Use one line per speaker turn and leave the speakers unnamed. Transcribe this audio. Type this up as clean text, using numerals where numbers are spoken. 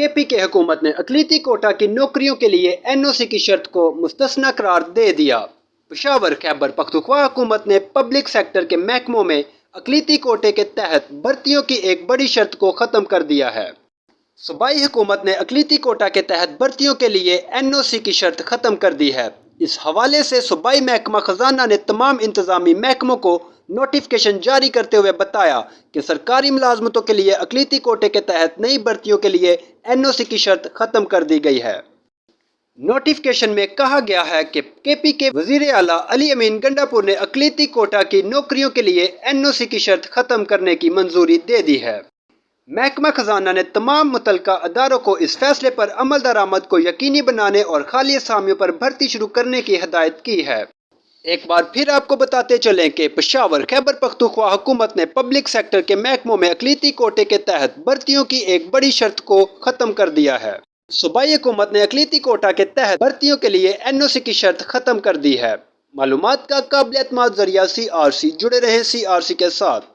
کے پی کے حکومت نے اقلیتی کوٹا کی نوکریوں کے لیے این او سی کی شرط کو مستثنی قرار دے دیا۔ پشاور خیبر پختونخوا حکومت نے پبلک سیکٹر کے محکموں میں اقلیتی کوٹے کے تحت بھرتیوں کی ایک بڑی شرط کو ختم کر دیا ہے۔ صوبائی حکومت نے اقلیتی کوٹا کے تحت بھرتیوں کے لیے این او سی کی شرط ختم کر دی ہے۔ اس حوالے سے صوبائی محکمہ خزانہ نے تمام انتظامی محکموں کو نوٹیفکیشن جاری کرتے ہوئے بتایا کہ سرکاری ملازمتوں کے لیے اقلیتی کوٹے کے تحت نئی بھرتیوں کے لیے این او سی کی شرط ختم کر دی گئی ہے۔ نوٹیفکیشن میں کہا گیا ہے کہ کے پی کے وزیر اعلیٰ علی امین گنڈاپور نے اقلیتی کوٹا کی نوکریوں کے لیے این او سی کی شرط ختم کرنے کی منظوری دے دی ہے۔ محکمہ خزانہ نے تمام متعلقہ اداروں کو اس فیصلے پر عمل درآمد کو یقینی بنانے اور خالی اسامیوں پر بھرتی شروع کرنے کی ہدایت کی ہے۔ ایک بار پھر آپ کو بتاتے چلیں کہ پشاور خیبر پختونخوا حکومت نے پبلک سیکٹر کے محکموں میں اقلیتی کوٹے کے تحت بھرتیوں کی ایک بڑی شرط کو ختم کر دیا ہے۔ صوبائی حکومت نے اقلیتی کوٹا کے تحت بھرتیوں کے لیے این او سی کی شرط ختم کر دی ہے۔ معلومات کا قابل اعتماد ذریعہ CRC، جڑے رہیں CRC کے ساتھ۔